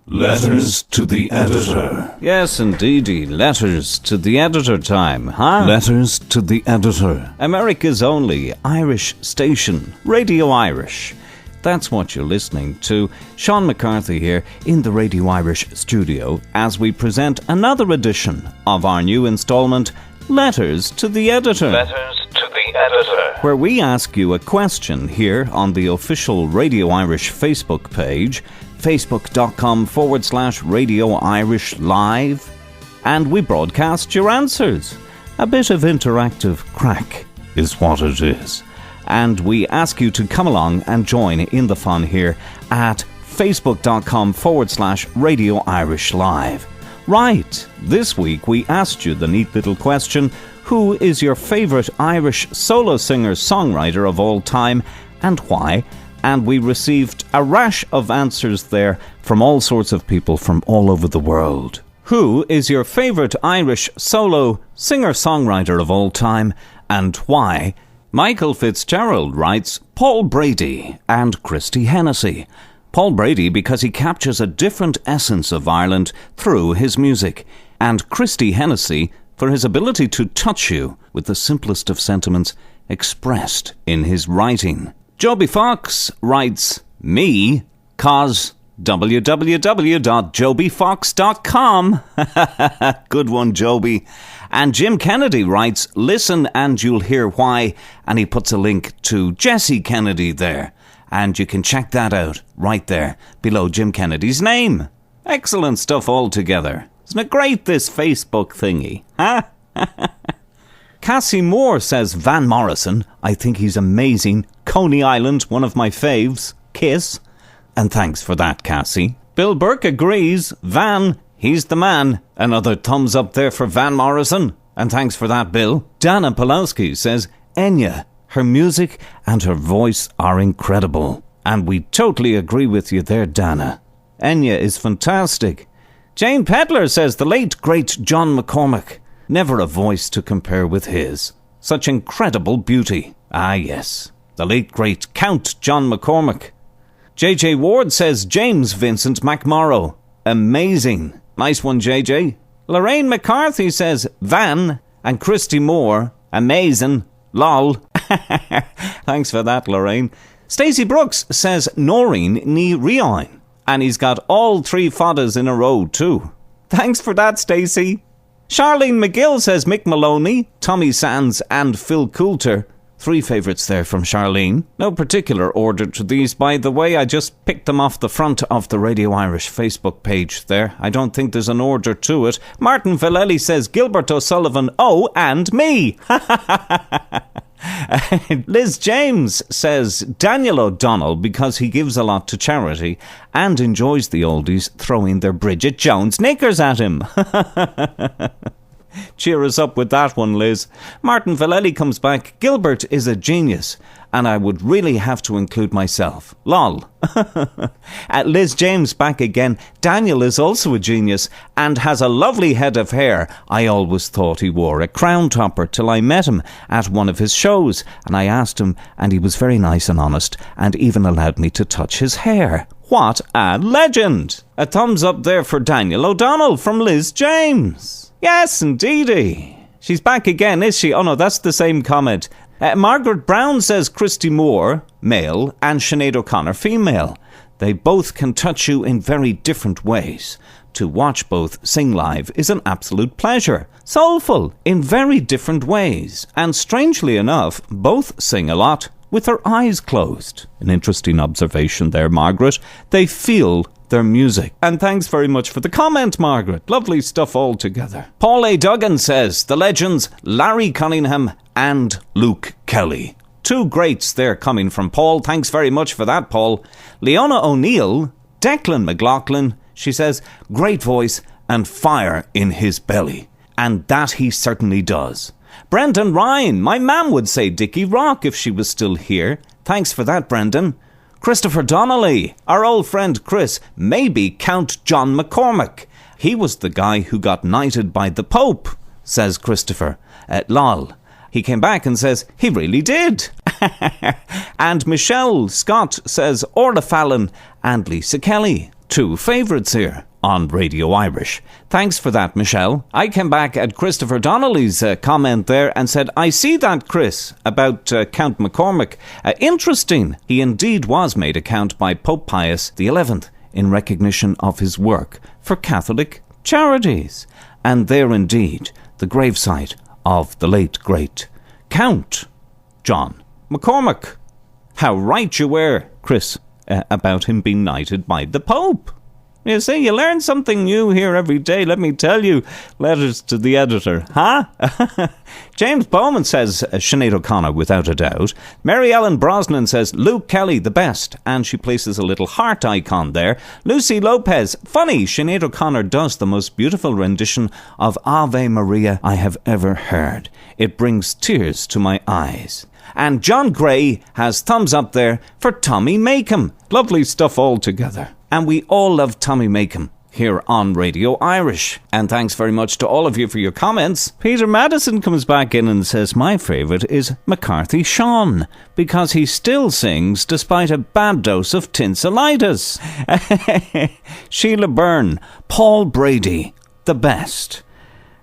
Letters to the editor. Yes, indeedy. Letters to the editor time, huh? Letters to the editor. America's only Irish station, Radio Irish. That's what you're listening to. Sean McCarthy here in the Radio Irish studio as we present another edition of our new installment, Letters to the Editor. Letters to the editor. Where we ask you a question here on the official Radio Irish Facebook page, facebook.com/Radio Irish Live, and we broadcast your answers. A bit of interactive crack is what it is. And we ask you to come along and join in the fun here at facebook.com/Radio Irish Live. Right, this week we asked you the neat little question, who is your favourite Irish solo singer-songwriter of all time and why? And we received a rash of answers there from all sorts of people from all over the world. Who is your favourite Irish solo singer-songwriter of all time and why? Michael Fitzgerald writes, Paul Brady and Christy Hennessy. Paul Brady because he captures a different essence of Ireland through his music, and Christy Hennessy for his ability to touch you with the simplest of sentiments expressed in his writing. Joby Fox writes, me, cause www.jobyfox.com. Good one, Joby. And Jim Kennedy writes, listen and you'll hear why. And he puts a link to Jesse Kennedy there. And you can check that out right there below Jim Kennedy's name. Excellent stuff altogether. Isn't it great, this Facebook thingy? Huh? Cassie Moore says, Van Morrison. I think he's amazing. Coney Island, one of my faves. Kiss. And thanks for that, Cassie. Bill Burke agrees. Van, he's the man. Another thumbs up there for Van Morrison. And thanks for that, Bill. Dana Pulowski says, Enya, her music and her voice are incredible. And we totally agree with you there, Dana. Enya is fantastic. Jane Pedler says, the late, great John McCormack. Never a voice to compare with his. Such incredible beauty. Ah, yes. The late, great Count John McCormack. J.J. Ward says, James Vincent McMorrow. Amazing. Nice one, J.J. Lorraine McCarthy says, Van and Christy Moore. Amazing. Lol. Thanks for that, Lorraine. Stacey Brooks says, Noreen ní Rioin. And he's got all three fadas in a row, too. Thanks for that, Stacey. Charlene McGill says Mick Maloney, Tommy Sands and Phil Coulter. Three favourites there from Charlene. No particular order to these, by the way. I just picked them off the front of the Radio Irish Facebook page there. I don't think there's an order to it. Martin Villelli says Gilbert O'Sullivan, oh, and me. Liz James says Daniel O'Donnell because he gives a lot to charity and enjoys the oldies throwing their Bridget Jones knickers at him. Cheer us up with that one, Liz. Martin Villelli comes back. Gilbert is a genius, and I would really have to include myself. Lol. Liz James back again. Daniel is also a genius and has a lovely head of hair. I always thought he wore a crown topper till I met him at one of his shows, and I asked him, and he was very nice and honest, and even allowed me to touch his hair. What a legend! A thumbs up there for Daniel O'Donnell from Liz James. Yes, indeedy. She's back again, is she? Oh no, that's the same comment. Margaret Brown says Christy Moore, male, and Sinead O'Connor, female. They both can touch you in very different ways. To watch both sing live is an absolute pleasure. Soulful in very different ways. And strangely enough, both sing a lot with their eyes closed. An interesting observation there, Margaret. They feel their music. And thanks very much for the comment, Margaret. Lovely stuff altogether. Paul A. Duggan says, the legends Larry Cunningham and Luke Kelly. Two greats there coming from Paul. Thanks very much for that, Paul. Leona O'Neill, Declan McLaughlin, she says, great voice and fire in his belly. And that he certainly does. Brendan Ryan, my mam would say Dickie Rock if she was still here. Thanks for that, Brendan. Christopher Donnelly, our old friend Chris, maybe Count John McCormack. He was the guy who got knighted by the Pope, says Christopher. Lol. He came back and says, he really did. And Michelle Scott says, Orla Fallon and Lisa Kelly. two favourites here on Radio Irish. Thanks for that, Michelle. I came back at Christopher Donnelly's comment there and said, I see that, Chris, about Count McCormack. Interesting. He indeed was made a count by Pope Pius XI in recognition of his work for Catholic charities. And there indeed, the gravesite of the late, great Count John McCormack. How right you were, Chris, about him being knighted by the Pope. You see, you learn something new here every day, let me tell you. Letters to the editor, huh? James Bowman says Sinead O'Connor, without a doubt. Mary Ellen Brosnan says Luke Kelly, the best, and she places a little heart icon there. Lucy Lopez, funny, Sinead O'Connor does the most beautiful rendition of Ave Maria I have ever heard. It brings tears to my eyes. And John Gray has thumbs up there for Tommy Makem. Lovely stuff altogether. And we all love Tommy Makem here on Radio Irish. And thanks very much to all of you for your comments. Peter Madison comes back in and says, my favourite is McCarthy Sean, because he still sings despite a bad dose of tinselitis. Sheila Byrne, Paul Brady, the best.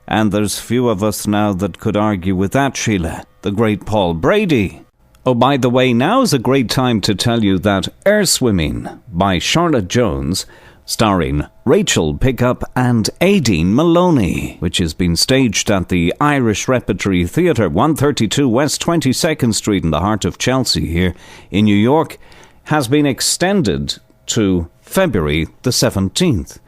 And there's few of us now that could argue with that, Sheila. The great Paul Brady. Oh, by the way, now's a great time to tell you that Air Swimming by Charlotte Jones, starring Rachel Pickup and Aideen Maloney, which has been staged at the Irish Repertory Theatre, 132 West 22nd Street in the heart of Chelsea here in New York, has been extended to February the 17th.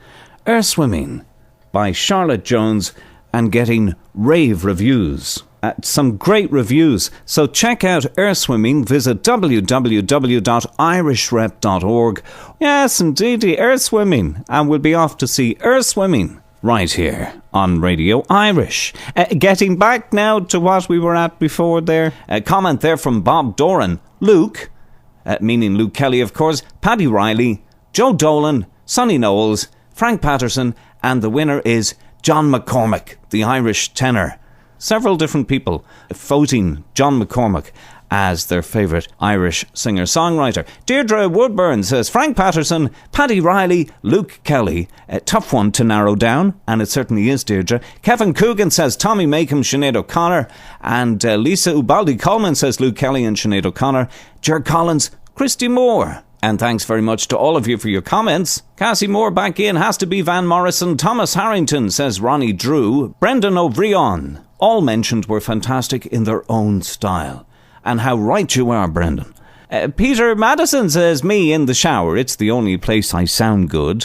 Air Swimming by Charlotte Jones, and getting rave reviews. Some great reviews. So check out Air Swimming. Visit www.irishrep.org. Yes, indeed, Air Swimming. And we'll be off to see Air Swimming right here on Radio Irish. Getting back now to what we were at before there. A comment there from Bob Doran. Luke, meaning Luke Kelly, of course, Paddy Riley, Joe Dolan, Sonny Knowles, Frank Patterson, and the winner is John McCormack, the Irish tenor. Several different people voting John McCormack as their favourite Irish singer-songwriter. Deirdre Woodburn says Frank Patterson, Paddy Riley, Luke Kelly. A tough one to narrow down, and it certainly is, Deirdre. Kevin Coogan says Tommy Makem, Sinead O'Connor. And Lisa Ubaldi-Coleman says Luke Kelly and Sinead O'Connor. Ger Collins, Christy Moore. And thanks very much to all of you for your comments. Cassie Moore back in, has to be Van Morrison. Thomas Harrington says Ronnie Drew. Brendan O'Brien. All mentioned were fantastic in their own style. And how right you are, Brendan. Peter Madison says, me in the shower. It's the only place I sound good.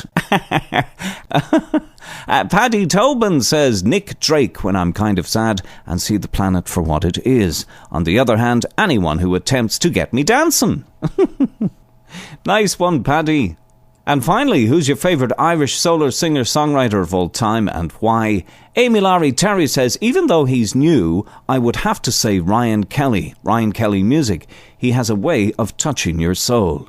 Paddy Tobin says, Nick Drake when I'm kind of sad and see the planet for what it is. On the other hand, anyone who attempts to get me dancing. Nice one, Paddy. And finally, who's your favourite Irish solo singer-songwriter of all time and why? Amy Larry Terry says, even though he's new, I would have to say Ryan Kelly Music. He has a way of touching your soul.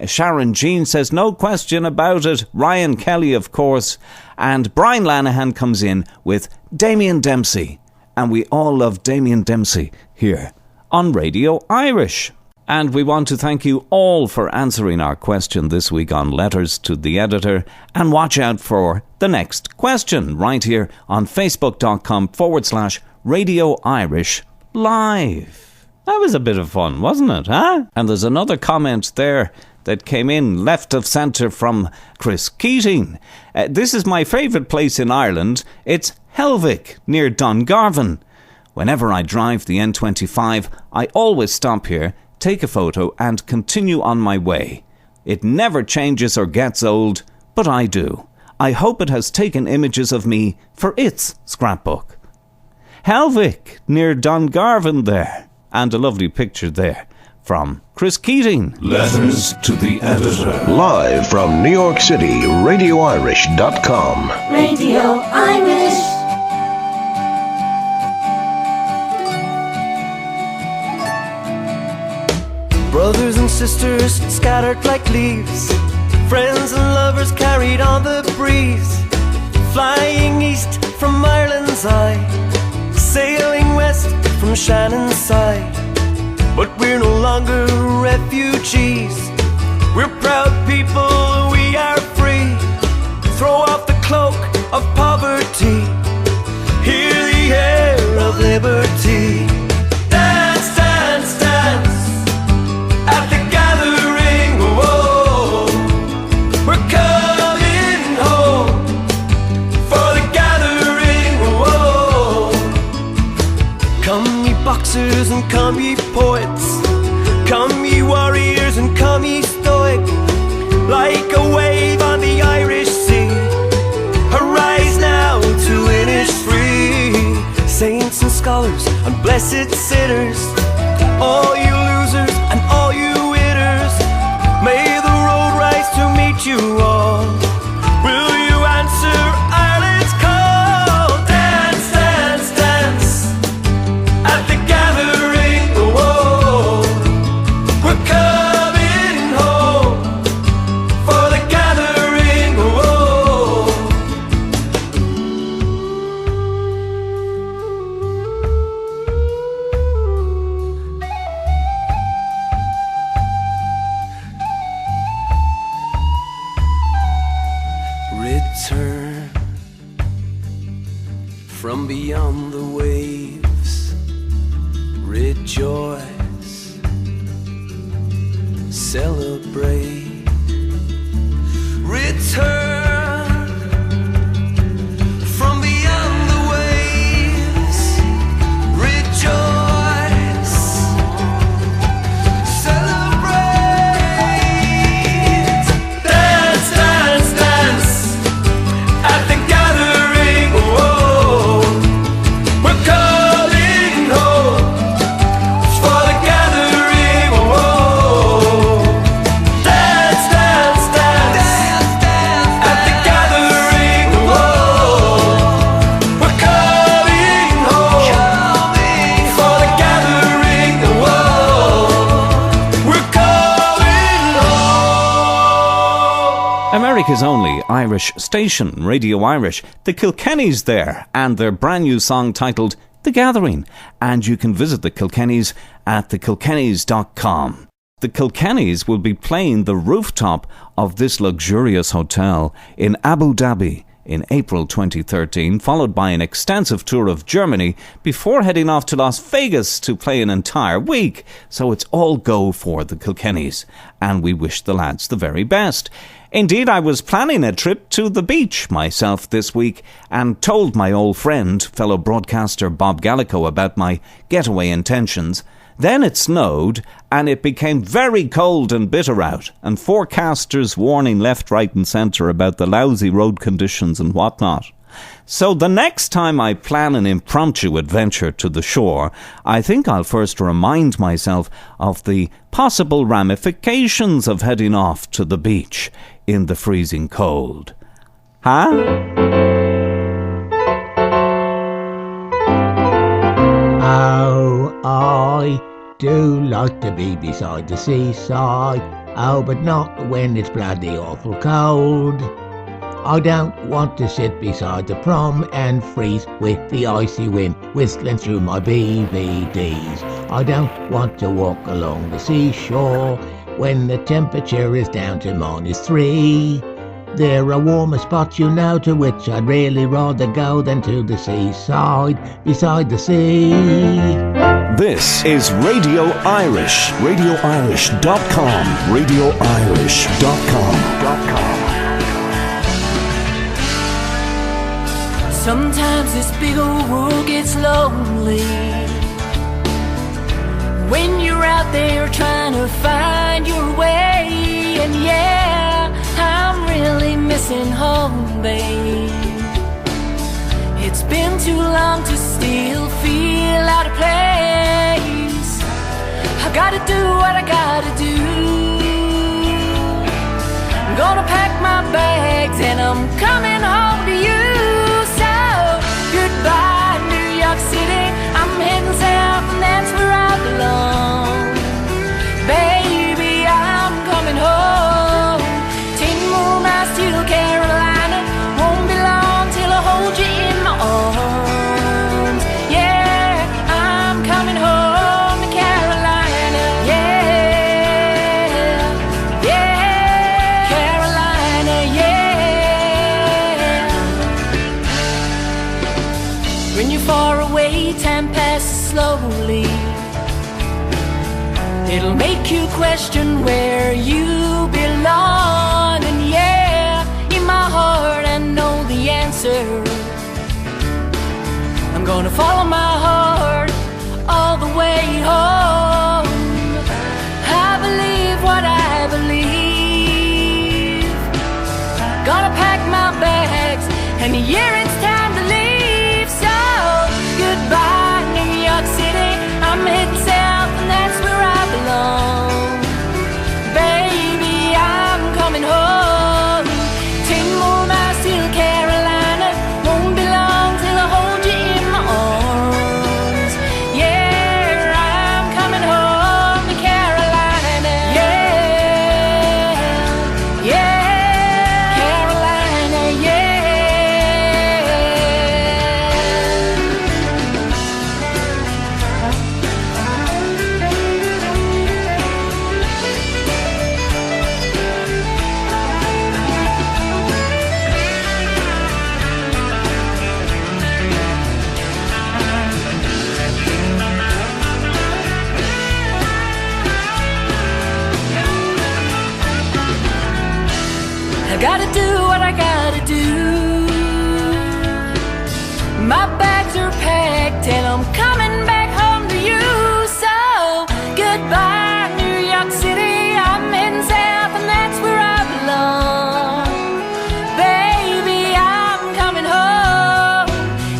Sharon Jean says, no question about it, Ryan Kelly, of course. And Brian Lanahan comes in with Damien Dempsey. And we all love Damien Dempsey here on Radio Irish. And we want to thank you all for answering our question this week on Letters to the Editor. And watch out for the next question right here on facebook.com/Radio Irish Live. That was a bit of fun, wasn't it, huh? And there's another comment there that came in left of centre from Chris Keating. This is my favourite place in Ireland. It's Helvick, near Dungarvan. Whenever I drive the N25, I always stop here, take a photo and continue on my way. It never changes or gets old, but I do. I hope it has taken images of me for its scrapbook. Helvick, near Dungarvan there. And a lovely picture there from Chris Keating. Letters to the Editor. Live from New York City, RadioIrish.com. Radio Irish. Brothers and sisters scattered like leaves, friends and lovers carried on the breeze, flying east from Ireland's eye, sailing west from Shannon's side. But we're no longer refugees, we're proud people, we are free. scholars and blessed sinners, all you losers and all you winners, may the road rise to meet you all. Will you answer Ireland's call? Dance, dance, dance at the gathering, oh, we're coming home for the gathering, oh. Return from beyond the waves, rejoice, celebrate. Return from beyond the waves, rejoice, celebrate. Dance, dance, dance at the gathering, oh, we're coming home for the gathering, oh. Dance, dance, dance at the gathering, oh, we're coming home for the gathering, oh, we're coming home. America's only Irish station, Radio Irish, the Kilkenneys there, and their brand new song titled The Gathering. And you can visit the Kilkenneys at thekilkenneys.com. The Kilkenneys will be playing the rooftop of this luxurious hotel in Abu Dhabi in April 2013, followed by an extensive tour of Germany before heading off to Las Vegas to play an entire week. So it's all go for the Kilkenneys, and we wish the lads the very best. Indeed, I was planning a trip to the beach myself this week and told my old friend, fellow broadcaster Bob Gallico, about my getaway intentions. Then it snowed and it became very cold and bitter out, and forecasters warning left, right and centre about the lousy road conditions and whatnot. So the next time I plan an impromptu adventure to the shore, I think I'll first remind myself of the possible ramifications of heading off to the beach in the freezing cold. Huh? Oh, I do like to be beside the seaside. Oh, but not when it's bloody awful cold. I don't want to sit beside the prom and freeze with the icy wind whistling through my BVDs. I don't want to walk along the seashore when the temperature is down to -3. There are warmer spots, you know, to which I'd really rather go than to the seaside, beside the sea. This is Radio Irish. RadioIrish.com. RadioIrish.com. Sometimes this big old world gets lonely when you're out there trying to find your way. And yeah, I'm really missing home, babe. It's been too long to still feel out of place. I gotta do what I gotta do. I'm gonna pack my bags and I'm coming home to you. Goodbye, New York City. I'm heading south and that's where I belong. Baby, I'm coming home. 10 more miles till Carolina. Won't be long till I hold you in my arms. Yeah, I'm coming home to Carolina. Yeah, yeah, Carolina, yeah. When you're far away, time passes slowly. It'll make you question where you belong. And yeah, in my heart I know the answer. I'm gonna follow my heart all the way home. I believe what I believe. Gonna pack my bags and yeah, it's time to leave. So goodbye I gotta do what I gotta do. My bags are packed and I'm coming back home to you. So goodbye New York City, I'm heading south and that's where I belong. Baby, I'm coming home.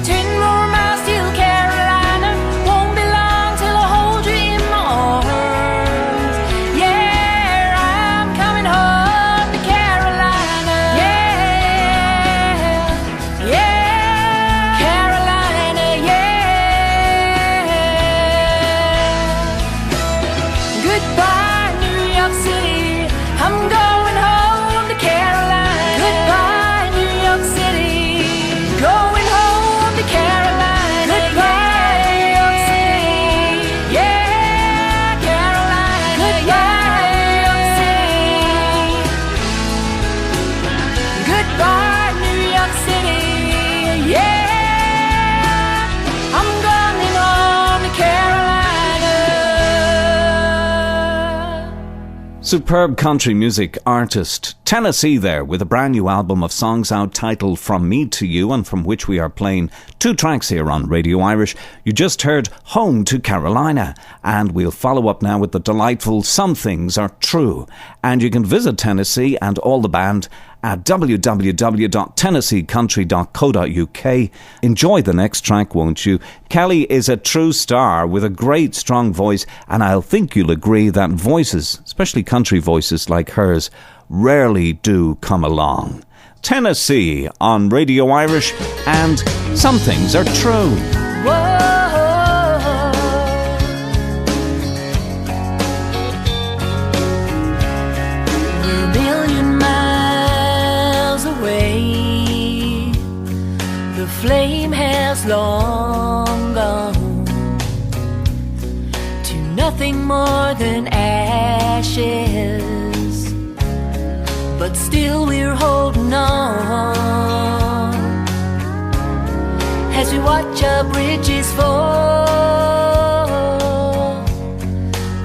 10 more miles till Carolina. Won't be long till I hold you in my arms. Yeah, I'm coming home to Carolina. Yeah, yeah, Carolina, yeah. Goodbye New York City, I'm going home to Carolina. Goodbye New York City, going home to Carolina. Goodbye New York City, yeah, Carolina. Goodbye New York City. Goodbye New York City, yeah. I'm going home to Carolina. Superb country music artist Tennessee there, with a brand new album of songs out titled From Me to You, and from which we are playing 2 tracks here on Radio Irish. You just heard Home to Carolina, and we'll follow up now with the delightful Some Things Are True. And you can visit Tennessee and all the band at www.tennesseecountry.co.uk. Enjoy the next track, won't you? Kelly is a true star with a great strong voice, and I'll think you'll agree that voices, especially country voices like hers, rarely do come along. Tennessee on Radio Irish, and Some Things Are True. We're a million miles away. The flame has long gone to nothing more than ashes. But still we're holding on as we watch our bridges fall.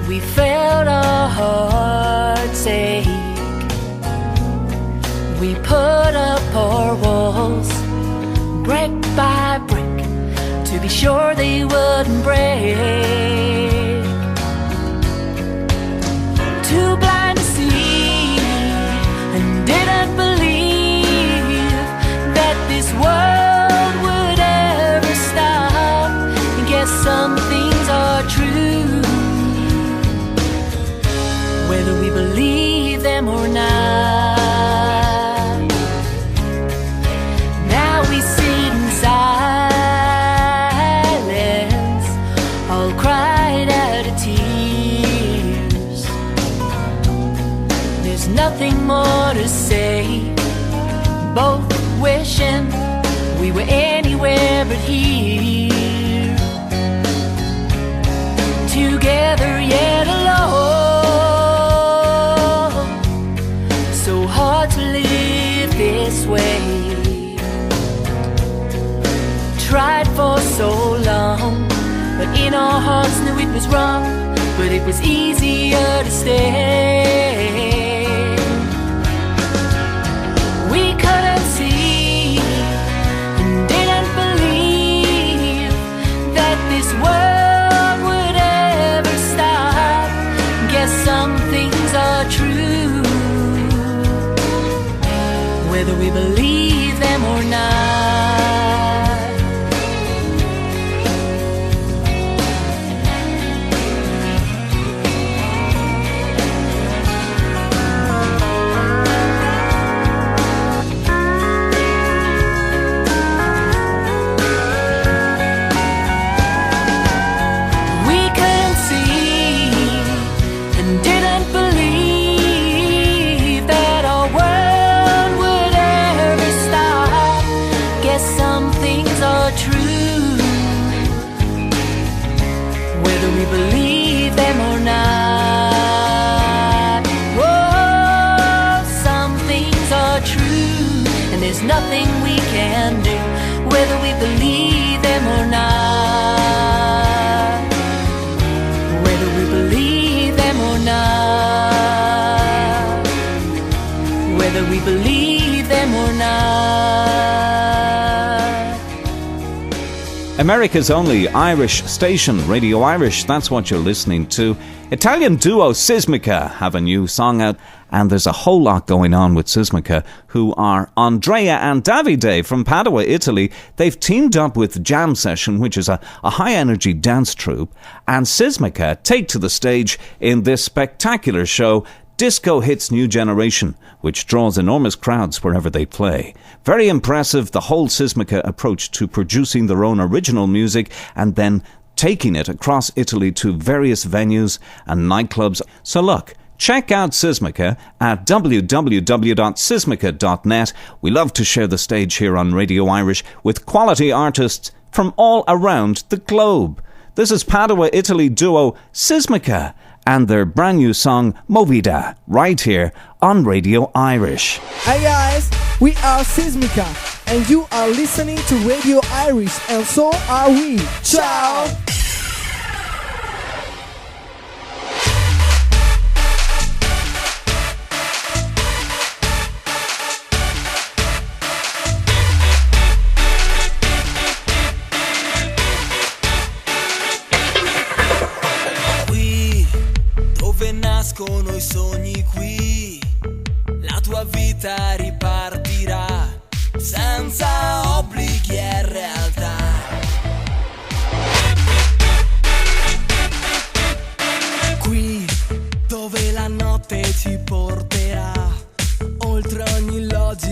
We felt our hearts ache. We put up our walls brick by brick to be sure they wouldn't break. Too blind to see and didn't believe that this world would ever stop. And guess some things are true, whether we believe them or not. Now we sit in silence, all cried out of tears. There's nothing more to say, both wishing we were anywhere but here, together yet alone. So hard to live this way. Tried for so long, but in our hearts knew it was wrong. But it was easier to stay. We couldn't see and didn't believe that this world would ever stop. Guess some things are true, whether we believe them or not. Believe them or not. Oh, some things are true, and there's nothing we can do, whether we believe them or not. Whether we believe them or not. Whether we believe them or not. America's only Irish station, Radio Irish, that's what you're listening to. Italian duo SISMICA have a new song out, and there's a whole lot going on with SISMICA, who are Andrea and Davide from Padua, Italy. They've teamed up with Jam Session, which is a high-energy dance troupe, and SISMICA take to the stage in this spectacular show, Disco Hits New Generation, which draws enormous crowds wherever they play. Very impressive, the whole SISMICA approach to producing their own original music and then taking it across Italy to various venues and nightclubs. So look, check out SISMICA at www.sismica.net. We love to share the stage here on Radio Irish with quality artists from all around the globe. This is Padua, Italy duo SISMICA and their brand new song Movida, right here on Radio Irish. Hi guys, we are SISMICA and you are listening to Radio Irish, and so are we. Ciao! Nascono i sogni qui, la tua vita ripartirà senza obblighi e realtà. Qui dove la notte ci porterà oltre ogni logica